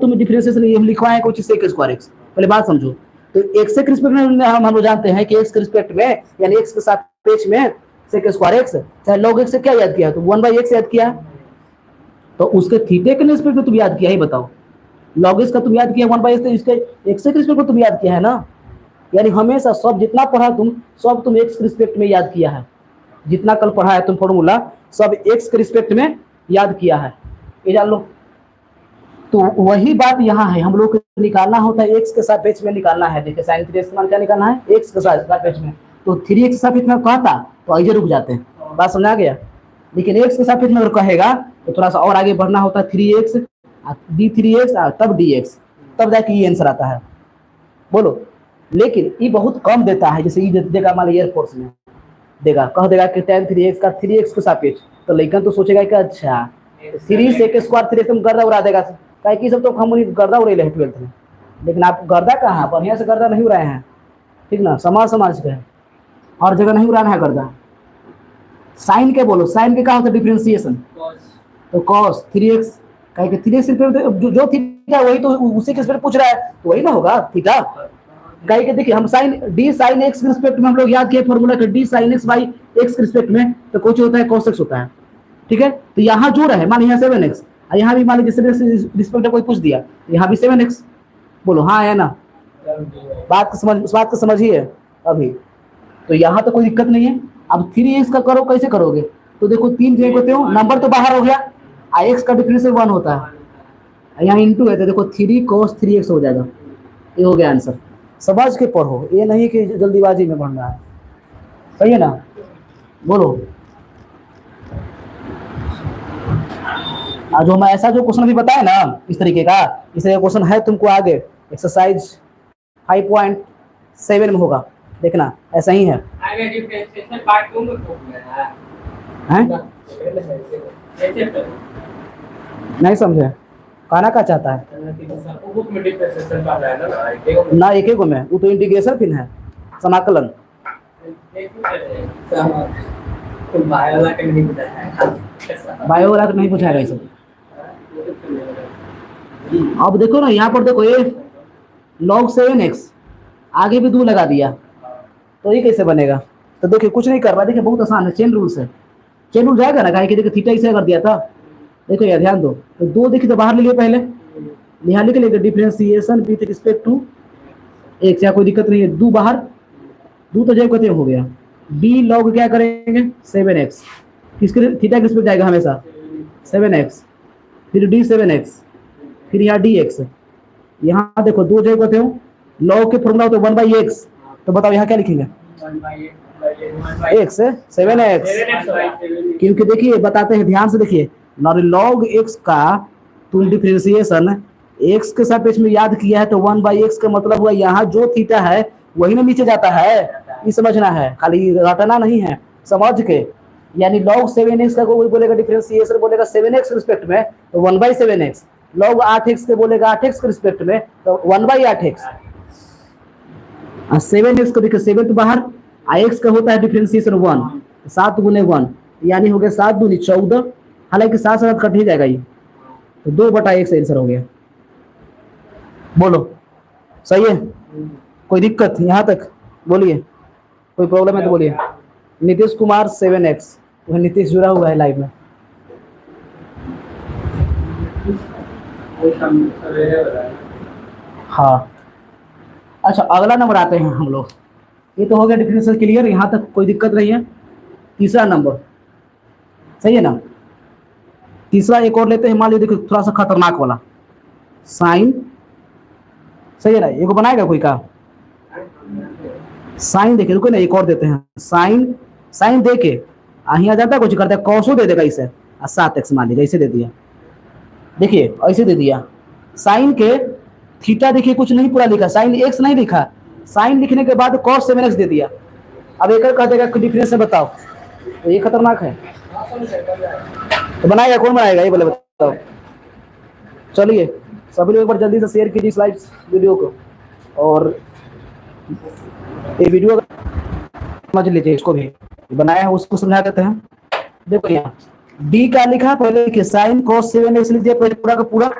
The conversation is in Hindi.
तुम डिफरेंशिएशन लिखवाए कुछ सेक स्क्वायर एक्स, पहले बात समझो। तो एक्स के रिस्पेक्ट में हम लोग जानते हैं कि एक्स के रिस्पेक्ट में यानी एक्स के सापेक्ष में सेक स्क्वायर एक्स, चाहे लॉग एक्स से क्या याद किया, तो 1/x याद किया। तो उसके थीटे के रिस्पेक्ट में तुम याद किया ही बताओ, लॉग एक्स का तुम याद किया 1/x, तो इसके एक्स के रिस्पेक्ट में तुम याद किया है ना। यानी हमेशा सब जितना पढ़ा तुम सब तुम एक्स के रिस्पेक्ट में याद किया है, जितना कल पढ़ा है तुम फॉर्मूला सब एक्स के रिस्पेक्ट में याद किया है, ये जान लो। तो वही बात यहाँ है, हम लोग को निकालना होता है एक्स के सापेक्ष में निकालना है। देखिए साइन थीटा का मान क्या निकालना है, एक्स के सापेक्ष में। तो 3x के सापेक्ष में कहता तो आइए रुक जाते हैं, बात समझ आ गया। लेकिन एक्स के सापेक्ष में अगर कहेगा तो थोड़ा सा और आगे बढ़ना होता है, 3x d3x तब dx, तब जाके ये आंसर आता है। बोलो, लेकिन ये बहुत कम देता है, जैसे ये देगा मान लीजिए एयरफोर्स में देगा, कह देगा कि tan 3x का 3x के सापेक्ष, तो लेकिन तो सोचेगा कि अच्छा 3 सेक स्क्वायर 3 तुम गर्दा उड़ा देगा, क्या कि सब तो हम गर्दा उड़े हैं 12th में। लेकिन आप गर्दा कहाँ, बढ़िया से गर्दा नहीं उड़ाए हैं, ठीक ना, समाज के हर जगह नहीं उड़ाना है गर्दा। साइन के बोलो, साइन के क्या होता है डिफरेंशिएशन, तो cos 3x, कहे कि 3x जो थीटा वही तो उसी के रिस्पेक्ट पूछ रहा है, तो वही ना होगा थीटा। कहे कि देखिए हम साइन डी साइन एक्स के रिस्पेक्ट में हम लोग याद किए फॉर्मूला कि D sine x by x के रिस्पेक्ट में तो कुछ होता है cos x होता है, ठीक है। तो यहाँ जो रहे मान यहाँ 7x, यहाँ भी मान लीजिए रिस्पेक्ट में कोई पूछ दिया, यहाँ भी 7x, बोलो हाँ है ना, बात को समझिए अभी। तो यहाँ तो कोई दिक्कत नहीं है। अब 3x का करो, कैसे करोगे, तो देखो 3 जगह होते हो, नंबर तो बाहर हो गया, x का डिफरेंस 1 होता है, यहाँ इंटू है तो देखो 3 cos 3x हो जाएगा, ये हो गया आंसर। समझ के पढ़ो, ये नहीं कि जल्दीबाजी में पढ़ना है, सही है ना। बोलो, आज हम ऐसा जो क्वेश्चन अभी बताए ना इस तरीके का, इस तरह का क्वेश्चन है तुमको आगे एक्सरसाइज 5.7 में होगा, देखना ऐसा ही है। नहीं समझे, कहना क्या चाहता है ना, एक गो में वो तो इंटीग्रेशन फिर है समाकलन, बायो वाला नहीं पूछाएगा ये सब। अब देखो ना यहाँ पर देखो ये log 7x आगे भी 2 लगा दिया, तो ये कैसे बनेगा, तो देखिए कुछ नहीं कर रहा, देखिए बहुत आसान है, चेन रूल से, चेन रूल जाएगा ना, कहे कि देखिए थीटा इसे कर दिया था, देखो यार ध्यान दो, तो 2 देखिए तो बाहर ले लिए पहले, यहाँ लिख लेंगे differentiation with respect to x, या कोई दिक्कत नहीं है, 2 बाहर, 2 तो जब कहते हो गया, डी लॉग क्या करेंगे 7x, किसके थीटा किस पे जाएगा हमेशा 7x, फिर डी 7x, फिर यहाँ dx, यहाँ देखो 2 जगह कहते हो, लॉग के फॉर्मूला तो 1/x, तो बताओ यहाँ क्या लिखेंगे x 7x, क्योंकि देखिए बताते हैं ध्यान से देखिए, लॉग x का तुम डिफरेंशिएशन x के सापेक्ष में याद किया है, तो 1/x का मतलब हुआ यहाँ जो थीटा है वही ना नीचे जाता है, ये समझना है, खाली रटना नहीं है, समझ के। यानी log 7x का कोई बोलेगा डिफरेंशिएशन बोलेगा 7x रिस्पेक्ट में तो 1/7x, log 8x के बोलेगा 8x के रिस्पेक्ट में तो 1/8x, 7x को देखिए 7 तो बाहर, x का होता है डिफरेंशिएशन 1, 7 गुने 1 यानी हो गया 7 दूनी 14, हालांकि 7 कट ही जाएगा ये, तो 2/x आंसर हो गया। बोलो सही है, कोई दिक्कत यहाँ तक बोलिए, कोई प्रॉब्लम है तो बोलिए। नीतीश कुमार 7x, वह नीतीश जुड़ा हुआ है लाइव में। हाँ अच्छा, अगला नंबर आते हैं हम लोग, ये तो हो गया डिफरेंशियल क्लियर, यहाँ तक कोई दिक्कत नहीं है। तीसरा नंबर सही है ना, तीसरा एक और लेते हैं, मान लीजिए देखो थोड़ा सा खतरनाक वाला, साइन, सही है ना, एक बनाएगा कोई का साइन, देखिए रुको ना एक और देते हैं, साइन, साइन दे के यहाँ जाता है कुछ करता है, कॉसो दे देगा इसे, 7x मान लीजिए, ऐसे दे दिया, देखिए ऐसे दे दिया, साइन के थीटा देखिए कुछ नहीं पूरा लिखा, साइन x नहीं लिखा, साइन लिखने के बाद cos 7x दे दिया। अब एक कह देगा डिफरेंस बताओ, तो ये खतरनाक है, तो बनाएगा कौन बनाएगा ये बोले बताओ। चलिए सभी लोग एक बार जल्दी से शेयर कीजिए इस लाइव वीडियो को, और ये वीडियो समझ लीजिए, इसको भी बनाया है उसको समझा देते हैं। देखो यहाँ डी का लिखा, पहले साइन cos 7x लिख दिया पूरा का पूरा,